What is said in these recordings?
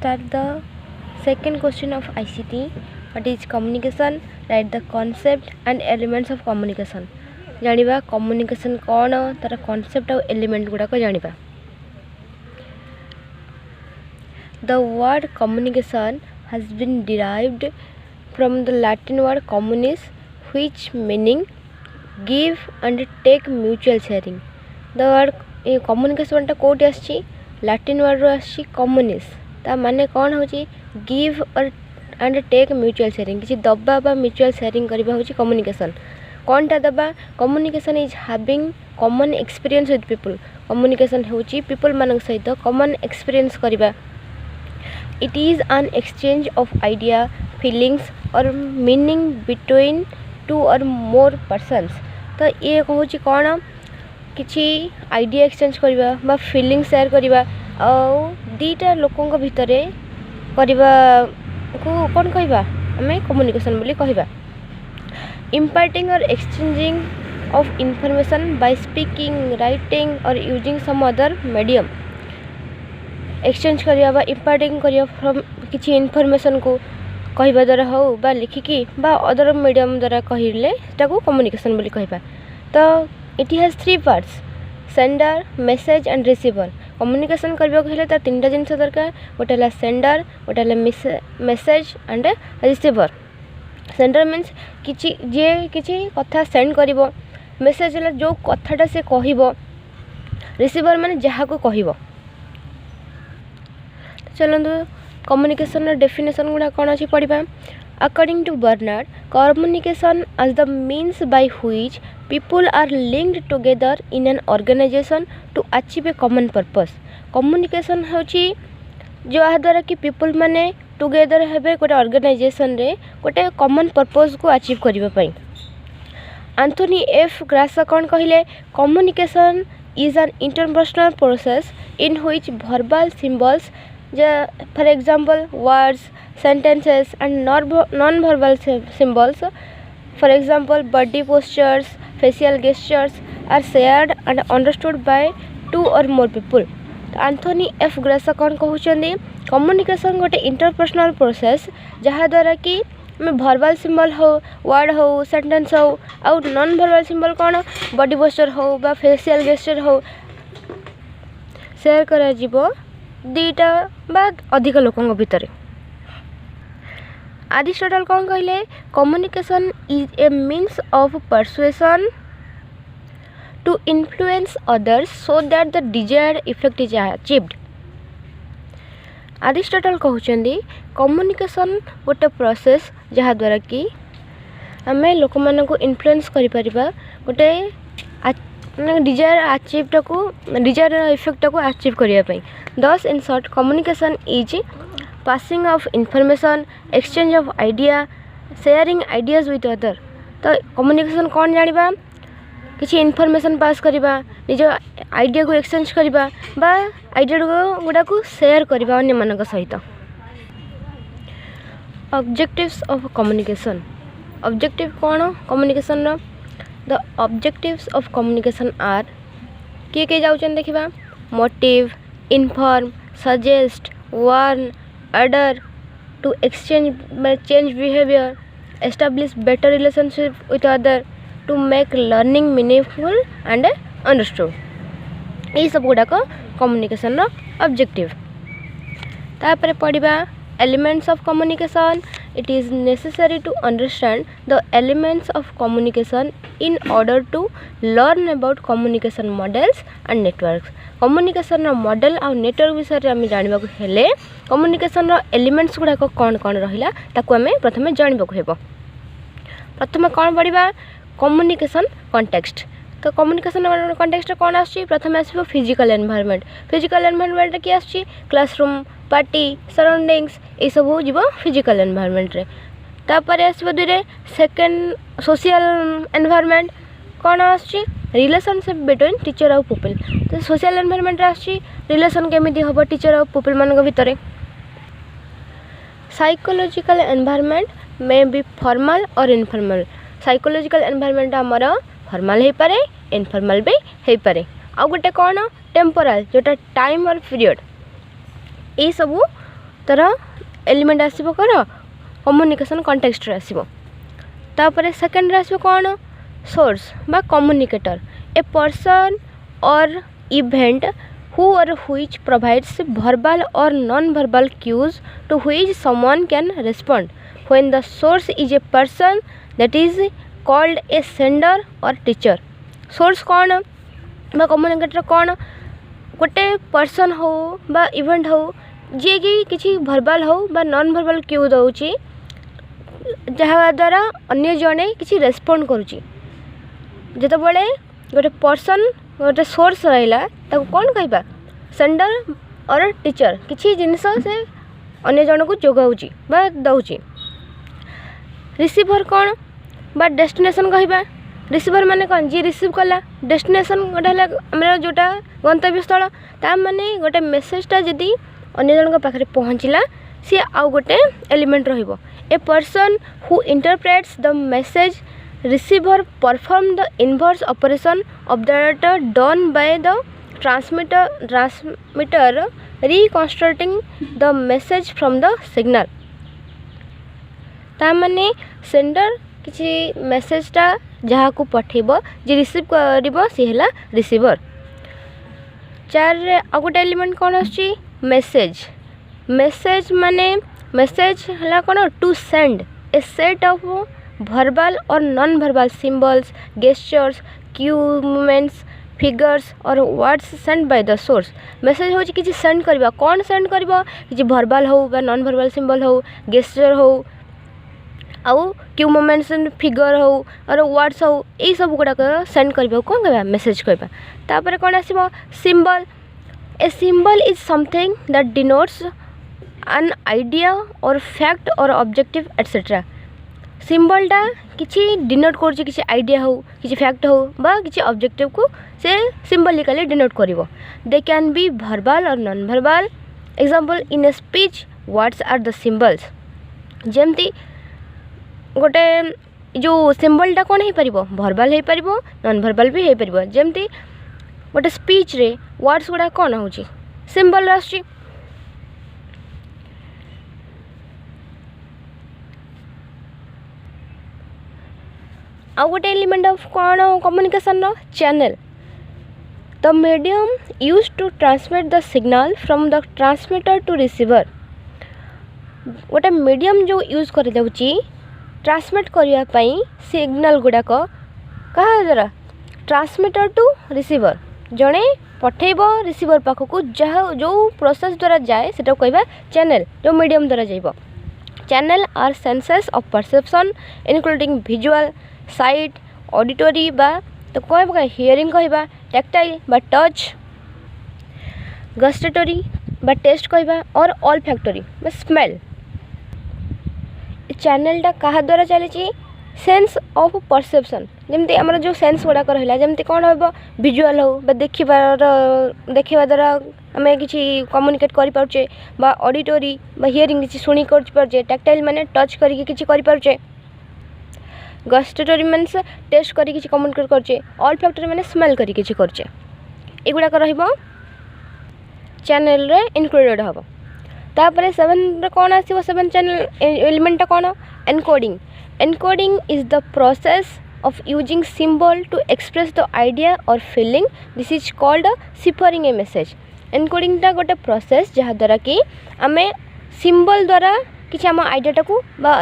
start the second question of ICT. What is communication? Write the concept and elements of communication. जानिबा communication कौन तार concept और element गुड़ाक जानिबा. The word communication has been derived from the Latin word communis, which meaning give and take mutual sharing. The word communication टा कोटी आछि Latin word रो आछि communis. ता माने कौन होची give और and take mutual sharing. किसी दबा बा mutual sharing करिबा होची communication. कौन टा दबा communication is having common experience with people. Communication होची people मानक सहित common experience करिबा. It is an exchange of idea, feelings or meaning between two or more persons. तो ये कहूची कौन किसी आइडिया एक्सचेंज करिबा बा फीलिंग शेयर करिबा और दीटा लोकों भितरे करिबा को कौन कहबा हमें कम्युनिकेशन बोली कहबा. Imparting or exchanging of information by speaking, writing or using some other medium. Exchange करिया बा इम्पार्टिंग करिया फ्रॉम किसी इनफॉरमेशन को कहबा द्वारा हो बा लिखिकी बा अदर मीडियम द्वारा कहिले ताको कम्युनिकेशन बोली कहबा. तो it has three parts sender message and receiver. Communication करबा कहले तार तीनटा जिंस दरकार. गोटे हला सेंडर, गोटे हला message and receiver. Sender means किछि जे किछि कथा सेंड करिवो. मेसेज हला जो कथाटा से कहिवो. रिसीवर माने जहा को कहिवो. चलंतु कम्युनिकेशन डेफिनेशन गुड़ा कौन अच्छी पढ़ा. According to Bernard, communication as the means by which people are linked together in an organization to achieve a common purpose. Communication होची जो आ द्वारा कि पीपल माने टुगेदर हेबे गोटे ऑर्गेनाइजेशन रे गोटे कॉमन पर्पस को अचीव करबा पई. एंथोनी एफ ग्रासा कौन कहले communication is N interpersonal process in which verbal symbols for example words, sentences and non-verbal symbols, for example body postures, facial gestures are shared and understood by two or more people. Anthony F Grasha कौन कहउछंदी communication गोटे interpersonal process जहा द्वारा कि मैं verbal symbol हो, word हो, sentence हो और नॉन वर्बल सिंबल कौन बॉडी पोस्चर हो बा फेशियल गेस्चर हो शेयर करा जीवो दीटा बा अधिक लोकों भितर. एरिस्टोटल कौन कहले communication is a means of persuasion to influence others so that the desired effect is achieved. Aristotle कहउछंदी कम्युनिकेशन गोटे प्रोसेस जहा द्वारा कि आमे लोक मानन को इन्फ्लुएंस करि परिबा गोटे डिजायर अचीव को डिजायर इफेक्ट को अचीव करिया पई. Thus in short communication is passing of information, exchange of idea, sharing ideas with other. तो कम्युनिकेशन कौन जानिबा किसी इन्फॉर्मेशन पास करिबा निज आइडिया को एक्सचेंज करिबा बा आइडिया गुडा को शेयर करिबा अन्य मानक सहित. Objectives of communication. ऑब्जेक्टिव कौन कम्युनिकेशन रो. The objectives of communication are किए जाउछन देखिबा motive, inform, suggest, warn, order, to change behavior, establish better relationship with other, to make learning meaningful and understood. ये सब गुड़ाक कम्युनिकेशन ऑब्जेक्टिव. तापर पढ़िबा elements of communication. It is necessary to understand the elements of communication in order to learn about communication models and networks. Communication model और network विषय में जानवा हेले communication elements गुड़ाक कौन कौन रहा ताकू आम प्रथम जानवा हेब. प्रथम कौन पढ़ा कम्युनिकेशन कॉन्टेक्स्ट. तो कम्युनिकेशन कॉन्टेक्स्ट कौन आसछि प्रथम आसो फिजिकल एनवायरनमेंट. फिजिकल एनवायरनमेंट किए आसछि क्लासरूम, पार्टी, सराउंडिंग्स ये सब जीव फिजिकल एनवायरनमेंट रे. तापर आसो दुरे सेकेंड सोशल एनवायरनमेंट कौन आसछि रिलेशनशिप बिटवीन टीचर और पुपिल. तो सोशल एनवायरनमेंट आसछि रिलेशन केमिति हबो टीचर और पुपिल मानक भितर. Psychological environment may be formal और इनफॉर्मल. साइकोलॉजिकल एनवायरनमेंट आमर फॉर्मल हो पारे, इनफॉर्मल भी हो पारे. आ गोटे कौन टेम्पोराल जोटा टाइम और पीरियड ये सब तर एलिमेंट आसीबो कर कम्युनिकेशन कॉन्टेक्स्ट रे आसीबो। तापर सेकंड रे आसीबो कोन सोर्स बा कम्युनिकेटर ए पर्सन और event who or which provides verbal or non-verbal cues to which someone can respond. When the source is a person, that is called a sender or teacher. Source कौन बा communicator कौन गोटे person हो बा event हो जी कि किसी भर्बाल हो बा नॉन भर्बाल क्यू दउची जहाँ द्वारा अन्य जने किसी रेस्पॉन्ड करुची। जेतबेले गोटे पर्सन गोटे सोर्स रहिला ताको कौन कहबा सेंडर और टीचर किसी जिनस से अन्य जन को जोगाऊची बा दउची। रिसीवर कौन बा डेस्टिनेशन कहबा रिसीवर माने कौन जी रिसीव कला डेस्टिनेशन गोटे आम जोटा गंतव्य स्थल ता माने गोटे मेसेजटा जदि अन्य जन पाखे पहुँचला सी आउ गोटे एलिमेंट रहिबो। A person who interprets the message receiver perform the inverse operation of that done by the transmitter reconstructing the message from the signal। ता माने सेंडर किसी मेसेजटा जहाँ को पठेब जे रिसीव करिबो सी हला रिसीवर। चार रे आ गोटे एलिमेंट कौन आछि मेसेज। मेसेज माने मेसेज हला कौन to send a set of verbal or non-verbal symbols, gestures, cue movements, figures or words sent by the source। message हो किसी सेंड करबा कौन सेंड करबा किसी verbal हो बा non-verbal symbol हो gesture हो आउ क्यू मोमेंट्स फिगर हो और वर्ड्स हो यही सब गुड़ाक सेंड करबा कौन कहबा मेसेज कहबा। तापर कौन आसीबो symbol. A symbol is something that denotes an idea or fact or objective etcetera. सिंबलटा किसी डिनोट कर किसी आइडिया हो किसी फैक्ट हो बा किसी ऑब्जेक्टिव को से सिंबलिकली डिनोट करिवो। They can be verbal or non verbal. Example in a speech what's are the symbols. जेमती गोटे जो सिंबलटा कौन हो पारिबो भर्बाल हो पारिबो नॉन भर्बाल भी हो पारिबो। जेमती गोटे स्पीच रे वर्ड्स गुडा कौन होची सिंबल आछि। आउ गोटे एलिमेंट ऑफ कौन communication channel. The medium use to transmit the signal from the transmitter to receiver. गोटे मीडियम जो यूज कर ट्रांसमिट करने सिग्नल गुड़ाक क्या द्वारा ट्रांसमीटर टू रिसीवर जड़े पठेब रिसीवर पाखक जहाँ जो प्रोसेस द्वारा जाए से कहबा चैनल जो मीडियम द्वारा जाइब। Channel are senses of perception including visual site auditory बा तो कह हियरिंग कहबा टैक्टाइल बा टच गस्टेटरी बा टेस्ट कहबा और ऑल फैक्टरी बा स्मेल। चैनलटा क्या द्वारा चली सेंस ऑफ परसेप्शन जमती आमर जो सेंस गुड़ाक रहा जमती कौन हम विजुअल हो देखा द्वारा आम कि कम्युनिकेट करें बा ऑडिटरी बा हियरिंग किसी शुणी करे टैक्टाइल माने टच करें गस्टेटरी मीन्स टेस्ट करी किसी कम्युनिकेट करचे ऑल फैक्टरी माने स्मेल करी किसी करचे एगुड़ाक रहिबो चैनल रे इनक्लूडेड हम। तापर 7 कौन आसीबो 7 चैनल एलिमेंट कौन encoding. Encoding is the process of using symbol to express the idea or feeling. This is called ciphering a message. Encoding टा गोटे प्रोसेस जहाँ द्वारा कि आम सिंबल द्वारा किसी आम आइडिया टाक बा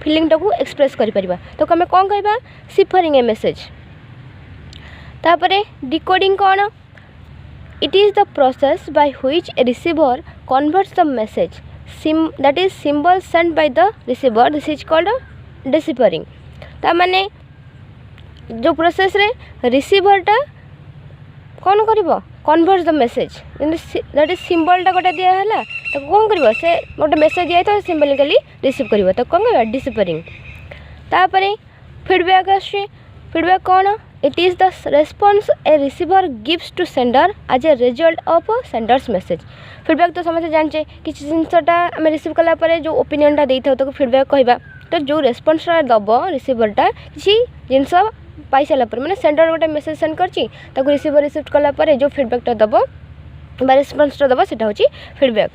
फिलिंग टाक एक्सप्रेस करि परिबा तो आम कौन कहबा सिफरिंग ए मेसेज। तापरे डिकोडिंग कौन it is the process by which A receiver converts the message that is symbol sent by the receiver. This is called deciphering. ता माने जो प्रोसेस रे रिसीवर टा कौन करिवो convert the message that is symbol टा गोटे दिया है तो कौन करिवो से गोटे मेसेज दिया तो सिंबलिकली रिसीव करिवो तो कौन कहबा डिसिफरिंग। तापरे फीडबैक आछे फीडबैक कौन it is the response a receiver gives to sender as a result of sender's message. Feedback तो समझे जाने किसी जिनसटा आम रिसीव कला जो ओपिनियनटा देता तो फीडबैक कहबा तो जो रेस्पॉन्सटा दब रिसीवरटा किसी जिनस पाई सारा मैंने सेंडर गोटे मेसेज सेंड करची रिसीवर रिसीव कला जो फीडबैकटा दब रेस्पॉन्सटा दब से फीडबैक।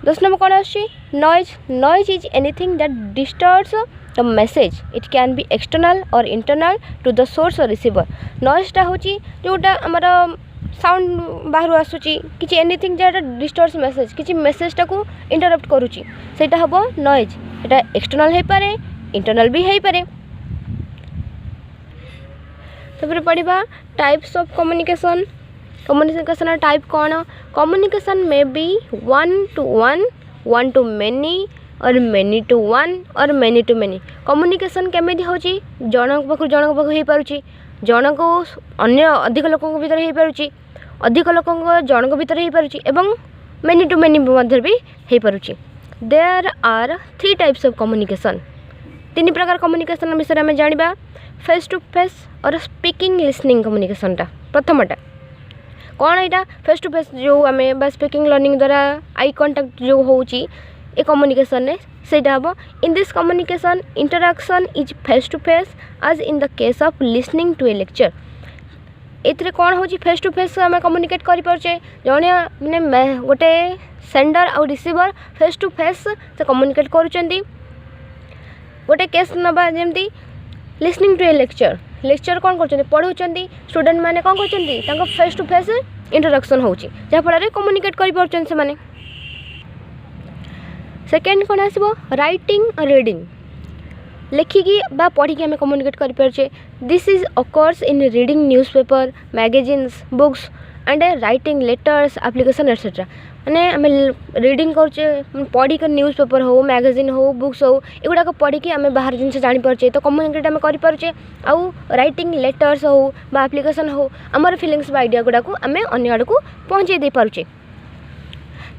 10 नंबर कौन आछि noise noise is anything that disturbs the message it can be external और इंटरनल टू द सोर्स और रिसीवर नॉइजटा होची जोटा हमर साउंड बाहर आसुची किछि एनीथिंग दैट डिस्टर्ब्स मैसेज किछि मैसेजटा को इंटरप्ट करूची सेटा हबो नॉइज एटा एक्सटर्नल हे पारे इंटरनल भी हे पारे तबरे पढ़िबा types of communication communication type कौन कम्युनिकेशन में बी 1 to 1 1 to many और many to 1 और many to many कम्युनिकेशन केमिति होची जनक पाखु हो पारुची जनक अन्य अधिक लोकन भीतर हो पारुची अधिक लोकन जनक भीतर हो पारुची एवं many to many मध्य भी हो पारुची there are 3 types of communication 3 प्रकार कम्युनिकेशन विषय में जानिबा face to face or speaking listening कम्युनिकेशनटा प्रथमटा कौन यहाँ फेस टू फेस जो आम बा स्पीकिंग लर्निंग द्वारा आई कंटाक्ट जो होची ए कम्युनिकेशन ने सेटा हम in this communication interaction is face to face as in the case of listening to a lecture एथरे कौन होची फेस टू फेस आम कम्युनिकेट करि परछे जने माने गोटे sender or receiver face to face से कम्युनिकेट करूचंती गोटे केस नबा जेमती listening to a lecture lecture कौन कर पढ़ाऊँ स्टूडेंट मैंने कौन कर फेस टू फेस इंटरैक्शन होची जहाँफल कम्युनिकेट कर सेकेंड कौन आसो राइटिंग और रीडिंग लेखिकी बा पढ़ी आम कम्युनिकेट कर this is occurs in reading newspaper magazines books and writing letters application etcetera माने आम रीडिंग कर पढ़ी कर न्यूज़पेपर हो मैगजीन हो बुक्स हो एगुड़ाक पढ़ी आम बाहर जिन जानीपे तो कम्युनिकेट आम करें आउ राइटिंग लेटर्स हो बा एप्लिकेशन हो आमर फिलिंग्स बा आइडिया गुड़ाक आम अन्य आड़ को पहुँचे दे पारुचे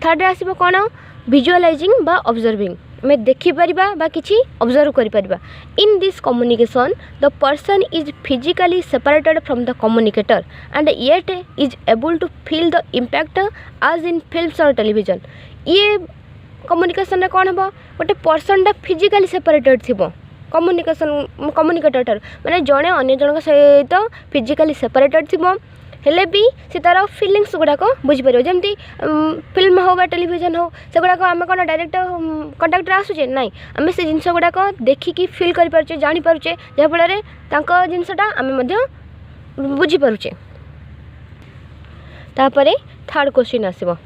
थर्ड आसो कौन विजुअलाइजिंग बा ऑब्जर्विंग आम देखिपर बा किसी ऑब्जर्व करिपरिबा in this communication the person is physically separated from the communicator and yet is able to feel the impact as in films or television ये कम्युनिकेशन रे कौन हम गोटे पर्सनटा फिजिकली सेपरेटेड थी कम्युनिकेशन कम्युनिकेटर माने जड़े अन्य जन सहित फिजिकली सेपरेटेड थी हेले भी से तार फिलिंग्स गुड़ाक बुझीपर जमी फिल्म हो टेलीविजन हो से गुड़ाक आम कौन डायरेक्ट कंटाक्ट आसूचे नाई आम से जिनस गुड़ाक देखिकी फिल करें जानीपे जहाँफल जिनसटा आम बुझीपे तापर थर्ड क्वेश्चन आसो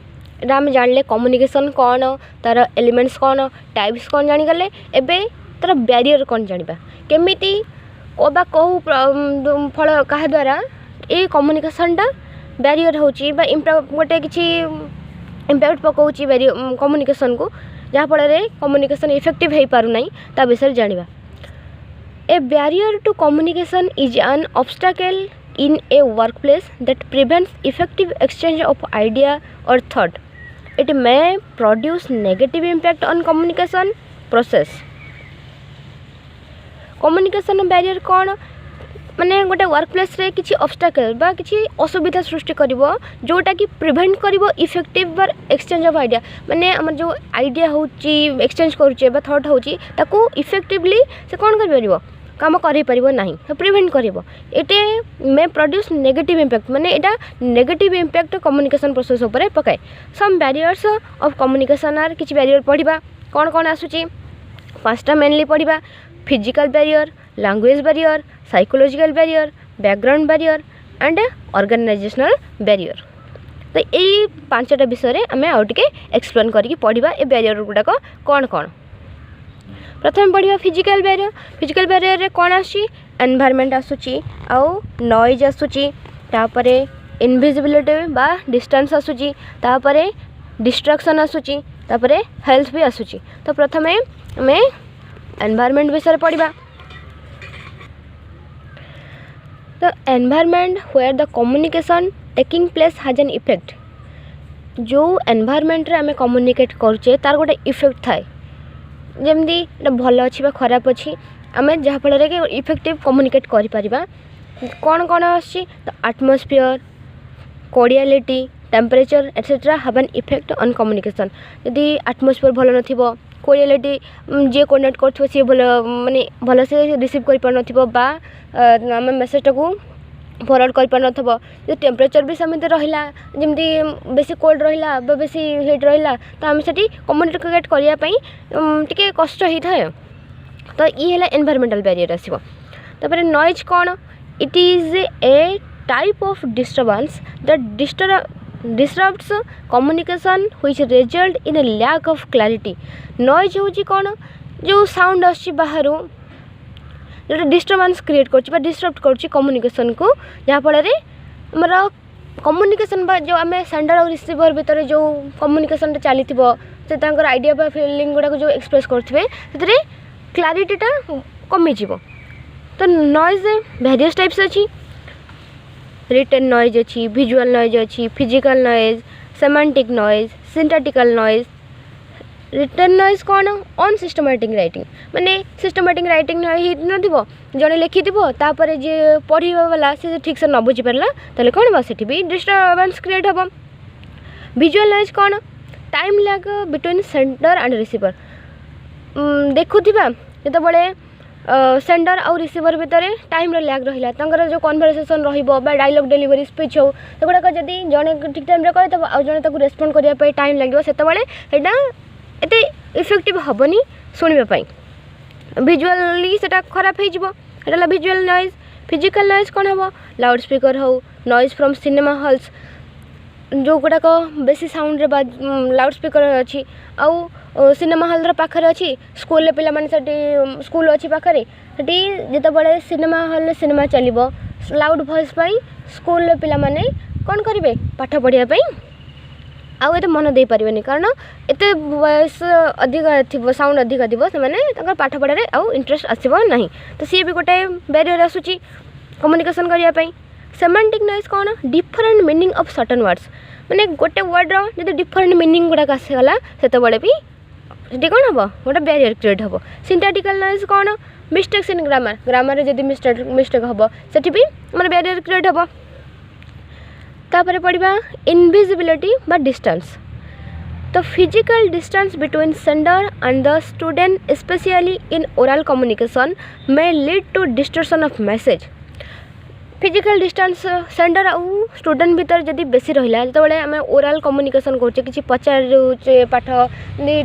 आम जान कम्युनिकेशन कौन तार एलिमेंट्स कौन टाइप्स कौन जानीगले एवं तार बैरियर कौन जाना केमिति कहू फल क्या द्वारा ये कम्युनिकेशनटा बैरियर होची बा गोटे किसी इम्पैक्ट पकाउची कम्युनिकेशन को जहाँफल कम्युनिकेशन इफेक्टिव हो पारना ता विषय जाना a barrier to communication is an obstacle in a work place that prevents effective exchange of idea or thought it may produce negative impact on communication process communication barrier कौन माने गोटे work place रे किसी obstacle बा किसी असुविधा सृष्टि करिवो जोटा कि प्रिवेंट करिवो इफेक्टिव बार एक्सचेंज ऑफ आइडिया माने हमर जो आइडिया होची एक्सचेंज करूचे बा थॉट होची ताकू इफेक्टिवली से कोन कर परिवो काम करि परिवो नाही तो प्रिवेंट करिवो एटे मे प्रोड्यूस नेगेटिव इम्पैक्ट माने एटा नेगेटिव इम्पैक्ट कम्युनिकेशन प्रोसेस ऊपर पकाए some barriers of communication are किसी बैरियर पढ़िबा कौन कौन आसुची पांचटा मेनली पढ़िबा physical barrier language barrier psychological barrier background barrier and organisational barrier तो यही पांचटा विषय आम आउ टे एक्सप्लेन करके पढ़ा ए बैरियर गुड़ाक कौन कौन प्रथम पढ़ा फिजिकल बैरियर रे कौन आसी एनवायरनमेंट आसूची आउ नॉइज आसूची तापर इनविजिबिलिटी बा डिस्टेंस आसूची तापर डिस्ट्रैक्शन आसूची तापर हेल्थ भी आसूची तो प्रथम आम एनवायरनमेंट विषय पढ़ा The environment where the communication taking place has an effect जो एनवायरनमेंट रे आमे कम्युनिकेट करूचे तार गोटे इफेक्ट थाए जमती भल अच्छी खराब अच्छी आमे जहाँफल कि इफेक्टिव कम्युनिकेट करि परिबा कौन कौन आछि atmosphere cordiality temperature etcetera have an effect on communication यदि एटमॉस्फेयर भल नथिबो कोर्डियलिटी जे कोऑर्डिनेट करथो सी भल माने भल से रिसीव करि पर नथिबो बा आम मेसेजटा को फरवर्ड कर पार नथबो जो टेम्परेचर भी सेमती रहिला जेमती बेसी कोल्ड रहिला बेसी हीट रहिला तो आम सेठी कम्युनिकेट करिया पई टिके कष्ट ही थाए तो ये है एनवायरमेंटल बैरियर आसीबो। तापर नॉइज कौन it is a type of disturbance that disrupts communication which result in a lack of clarity। Noise होची कौन जो साउंड आछि बाहरु जो डिस्टर्बेंस क्रिएट करछि बा डिस्टर्ब करछि कम्युनिकेशन को जहाँ फल आमर कम्युनिकेशन बा जो आम सेंडर और रिसीवर भितर जो कम्युनिकेशन चली से तांकर आइडिया बा फीलिंग गुड़ा जो एक्सप्रेस करथिबे सेतरे क्लैरिटीटा कमी जीवो। तो नॉइज वेरियस टाइप्स अच्छी रिटन नॉइज अच्छी विजुअल नॉइज अच्छी physical noise semantic noise synthetical noise. Written noise कौन अनसिस्टमेटिक राइटिंग माने सिस्टमेटिक राइटिंग नथिबो जने लिखिथिबो तापर जे पढ़िबा वाला से ठीक से न बुझी परला तले कोन बा सेठी भी डिस्टर्बेंस क्रिएट हबो। विजुअल नॉइज कौन time lag between sender and receiver देखुथिबा जते बळे सेंडर और रिसीवर भितर टाइम लैग रहिला तांकर जो कन्वर्सेशन रहिबो बा डायलॉग डिलीवरी स्पीच हो सेगुडा जदी जने ठीक टाइम रे कहतबो आ जने ताकू रेस्पोंड करिया पे टाइम लागबो सेते बळे एटा एते इफेक्टिव हबनी सुनिबा पई विजुअली सेटा खराब हे जिवो एटा विजुअल नॉइज। फिजिकल नॉइज कोन हबो लाउड स्पीकर हो नॉइज फ्रॉम सिनेमा हॉल्स जो गुड़ाक बेसी साउंड रे लाउड स्पीकर अच्छी आउ सिनेमा हॉल पाखरे अच्छी स्कूल पिला माने सेठी स्कूल अच्छी पाखरे सेठी जिते बड़े सिनेमा हॉल सिनेमा चलिबो लाउड वॉइस पाई स्कूल पिला माने कोन करिवे पाठ पढ़िया पई आउ एते मन दे परिबेनी कारण एते वॉइस अधिक थिबो साउंड अधिक थिबो से माने तांकर पाठ पढ़ारे आउ इंटरेस्ट आसीबो नाही तो सी भी गोटे बैरियर आसुची कम्युनिकेशन करिया पई। सेमांटिक नॉइज कौन different meaning of certain words माने गोटे वर्ड रो जदि डिफरेंट मीनिंग गुडा आसीगला सेते बळे भी सेठी कोन हबो गोटे बैरियर क्रिएट हबो। सिंथेटिकल नॉइज कौन मिस्टेक्स इन ग्रामर ग्रामर रे जदि मिस्टेक हबो सेठी भी माने बैरियर क्रिएट हबो। तापरे पड़िबा इनविजिबिलिटी बा डिस्टेंस तो physical distance between sender and the student specially in oral communication may lead to distortion of message. Physical distance sender आउ स्टूडेंट भीतर जदि बेसी रहिला जते बळे आमे ओरल कम्युनिकेशन करछे किछि पचारुचे पाठ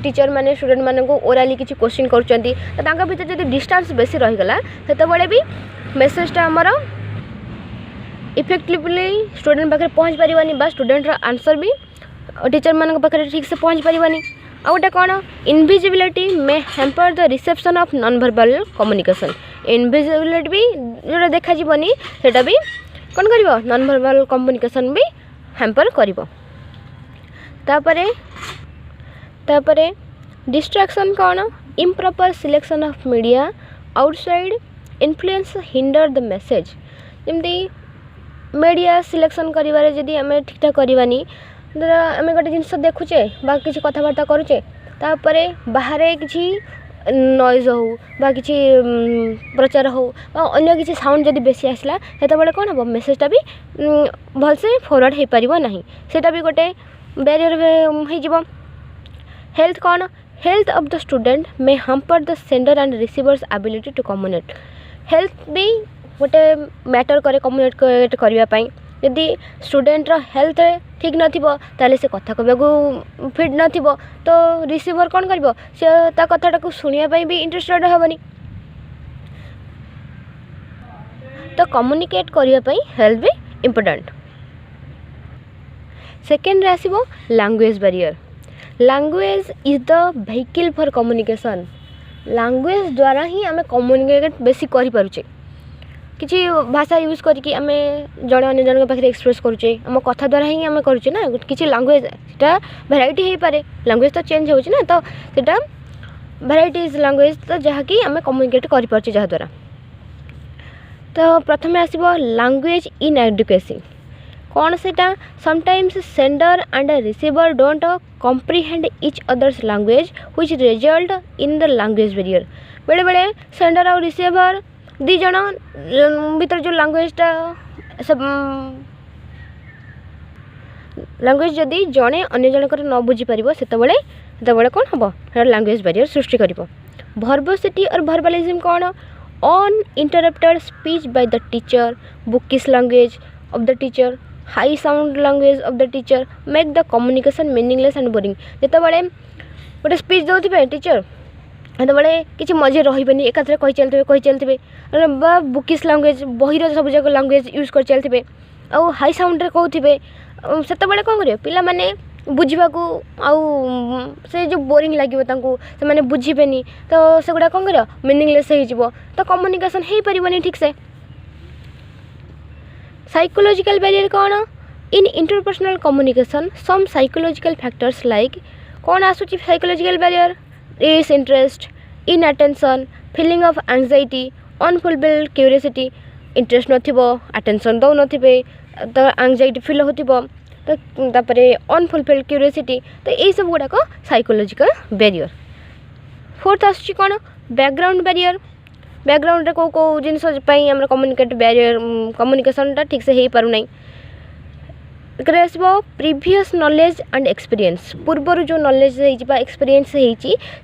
टीचर माने स्टूडेंट माने को ओरली किछि क्वेश्चन करछंती त तांका भीतर जदि डिस्टेंस बेसी रहिगला सेते बळे भी मेसेजटा हमर इफेक्टिवली स्टूडेंट पाखे पहुँच पारिबानी बा स्टूडेंट आंसर भी टीचर मान पाखे ठीक से पहुँच पारिबानी। आ गोटे कौन invisibility may hamper the reception of non verbal communication. Invisibility भी जो देखा जीवनी सेटा भी कौन करिवो नॉन वर्बल कम्युनिकेशन भी हैम्पर करिवो। तापरे डिस्ट्रैक्शन कौन improper selection of media outside influence hinder the message. जमती मीडिया सिलेक्शन करिवारे जदि आमे ठीक ठाक करवानी धर आम गोटे जिनस देखुचे बा किसी कथबार्ता करुचे तापरे बाहर किसी नॉइज हो बा किसी प्रचार हो अन्य किसी साउंड जदि बेसी आसला सेतबेले कौन हम मेसेजटा भी भलसे फॉरवर्ड हो पारिबो नाही सेटा भी गोटे बैरियर हो जिवो। हेल्थ कौन health of the student may hamper the sender and receiver's ability to communicate. Health भी गोटे मैटर करे कम्युनिकेट करने यदि स्टूडेंट हेल्थ ठीक नथिबो ताले से कथा कहबा फिट नथिबो तो रिसीवर कौन करिवो से ता कथाटा को सुनिया पई भी इंटरेस्टेड हेबनी। तो कम्युनिकेट करने पई हेल्थ भी इम्पोर्टेंट। सेकेंड रे आसीबो language barrier. Language is the vehicle for communication. Language द्वारा ही आमे कम्युनिकेट बेसी करि पारुचे किसी भाषा यूज करके आम जड़े अन्य जन पाखे एक्सप्रेस करुचे आम कथा द्वारा ही आम करुचे ना किसी लैंग्वेज सेटा भेराइटी हो पारे लैंग्वेज तो चेंज होची ना तो सेटा भेराइटीज लैंग्वेज तो जहाँकि आम कम्युनिकेट कर पार्चे जहाँद्वारा। तो प्रथम आसब लैंग्वेज इन एडुकेसी कौन सेटा sometimes sender and receiver don't comprehend each others language which result in the language barrier. बेले बेले सेंडर और रिसीवर दी जन भीतर जो लैंग्वेजटा सब लैंग्वेज जदि जड़े अन्य जनकर न बुझी पारिबो सेतबेले कौन हम लैंग्वेज बैरियर सृष्टि करिवो। वर्बोसिटी और वर्बलिज्म कौन uninterrupted speech by the teacher, bookish language of the teacher, high sound language of the teacher make the communication meaningless and boring. ଯେତେବେଳେ ଗୋଟେ ସ୍ପିଚ୍ ଦେଉଥିବେ ଟିଚର ସେତେବେଳେ କିଛି ମଝିରେ ରହିବେନି, ଏକାଥରେ କହି ଚାଲିଥିବେ ବା ବୁକିସ୍ ଲାଙ୍ଗୁଏଜ୍ ବହିର ସବୁଯାକ ଲାଙ୍ଗୁଏଜ୍ ୟୁଜ୍ କରି ଚାଲିଥିବେ ଆଉ ହାଇ ସାଉଣ୍ଡରେ କହୁଥିବେ, ସେତେବେଳେ କ'ଣ କରିବେ ପିଲାମାନେ ବୁଝିବାକୁ ଆଉ ସେ ଯେଉଁ ବୋରିଂ ଲାଗିବ ତାଙ୍କୁ, ସେମାନେ ବୁଝିବେନି, ତ ସେଗୁଡ଼ା କ'ଣ କରିବ ମିନିଂଲେସ୍ ହେଇଯିବ, ତ କମ୍ୟୁନିକେସନ୍ ହେଇପାରିବନି ଠିକ୍ସେ। ସାଇକୋଲୋଜିକାଲ ବ୍ୟାରିୟର କ'ଣ? In interpersonal communication some psychological factors like କ'ଣ ଆସୁଛି psychological barrier? Disinterest, inattention, feeling of anxiety, unfulfilled curiosity, interest नथिबो, अटेंशन दौ नथिबे तो एंजाइटी फील होतिबो, तो तापरे अनफुलफिल्ड क्यूरियोसिटी, तो यही सब गुड़ाक साइकोलोजिकल बैरियर। फोर्थ आसुची कोन? Background barrier. बैकग्राउंड रे को जिनस पई हमरा कम्युनिकेट बैरियर कम्युनिकेशनटा ठीक से हेई पारु नै। प्रीवियस नॉलेज एंड एक्सपीरियंस, पूर्वर जो नॉलेज है एक्सपीरियंस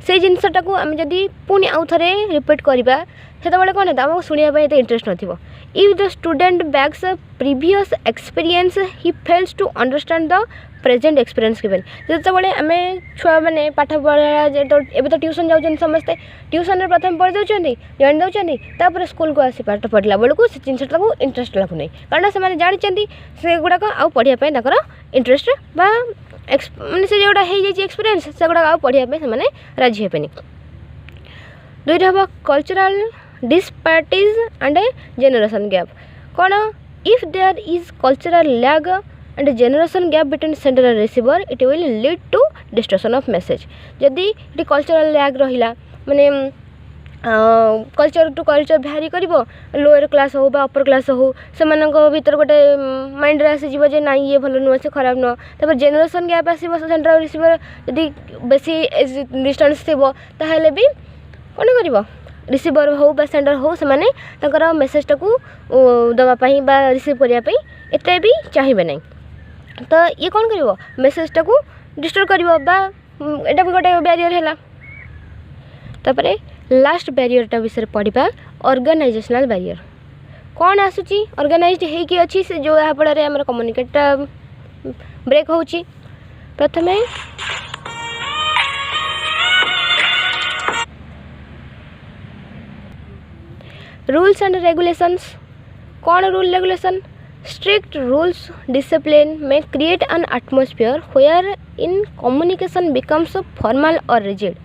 से जिनसटा को आम जदि पुणी आउ थे रिपीट करवा से कौन है शुणा एत इंटरेस्ट न। If the student backs previous experience he fails to understand the present experience given. जिते आम छुआ मैंने पाठ पढ़ा एवं तो ट्यूशन जाऊँ समस्ते ट्यूशन प्रथम पढ़ी दौरान जाणी दौरान स्कूल को आसी पाठ पढ़ला बेलू से जिनसा इंटरेस्ट लगुना, कारण से जानते से गुड़ाक आउ पढ़ाई इंटरेस्ट बा मैंने से जोड़ा एक्सपीरियंस से गुड़ाक आउ पढ़ाई से राजी हेबेनि। दुईटा हम cultural disparities and generation gap. कौन? If there is cultural lag and generation gap between sender and receiver it will lead to distortion of message. जदि ये कल्चरल लैग रहिला माने कल्चर टू कल्चर भ्यारी करिवो, लोअर क्लास हो बा upper class हो से भीतर गोटे माइंड आसीଯିव जे ना ये भल नुह से खराब नुह। तापर generation gap आसीबो, sender or receiver जदि बेसी डिस्टेंस थिबो ताहेले भी कौन करिवो रिसीवर हो बा सेंडर हो से माने तंकर मेसेजटा को दवा पई बा रिसीव करिया पई एते भी चाहिबे नै। तो ये कौन करिवो मेसेजटा को डिस्टर्ब करिवो बा एटा भी गोटे बैरियर हैला। तापरे लास्ट बैरियरटा विषय पढ़ा ऑर्गेनाइजेशनल बैरियर। कौन आसूची ऑर्गेनाइज्ड हेकी अच्छी से जो यहाँ फल आम कम्युनिकेटा ब्रेक होची। प्रथमे रूल्स एंड रेगुलेशंस। कौन rule regulation? Strict rules discipline may create an atmosphere where in communication becomes formal or rigid.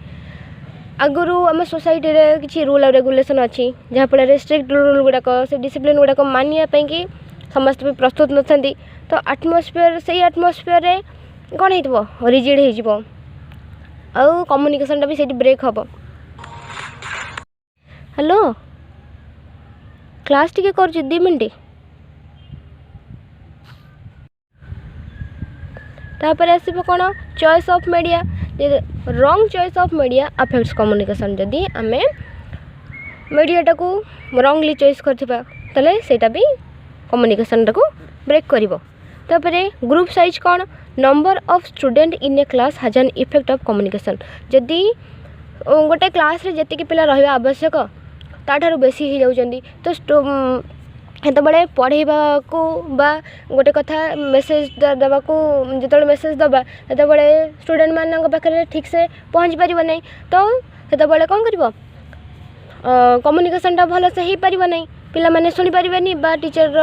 आगुरी आम सोसाइटी रे किसी रूल और रेगुलेशन अच्छी जहाँफल स्ट्रिक्ट रूल गुड़ाक से डिसिप्लिन गुड़ाक मानिया कि समस्त भी प्रस्तुत नथांती, तो एटमॉस्फेयर से एटमॉस्फेयर रे कौन हो रिजिड हो आउ कम्युनिकेशनटा भी सेठी ब्रेक हम। हेलो क्लास टिके कर 2 मिनट। तापर आसब कौन? Choice of media. Wrong choice of media affects communication. जदि आम मीडियाटा को रॉन्गली चॉइस करथिबा तले सेटा भी कम्युनिकेशनटा को ब्रेक करिवो। तापर ग्रुप साइज। कौन? Number of student in A class has an effect of communication. जदि गोटे क्लास रे जति पिला रहिबा आवश्यक ताठारु बेसी हो जाउछंदी तो हेतबले पढ़ेबा को बा गोटे कथा मेसेज दबा को जिते मेसेज दबा हेतबले स्टूडेंट मान पाखे ठीक से पहुँच पार नहीं, तो हेतबले कौन करिवो कम्युनिकेशनटा भल से हो पार नहीं, पिला माने सुनी पारिबेनी बा टीचर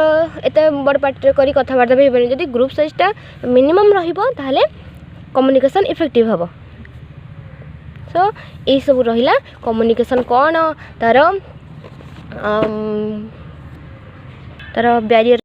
एत बड़ पार्टी करी कथबार्ता भी हेबेनी। जदि ग्रुप साइजटा मिनिमम रहिबो ताहले कम्युनिकेशन इफेक्टिव हबो। सो यही सब रहिला कम्युनिकेशन कौन तार बैरियर।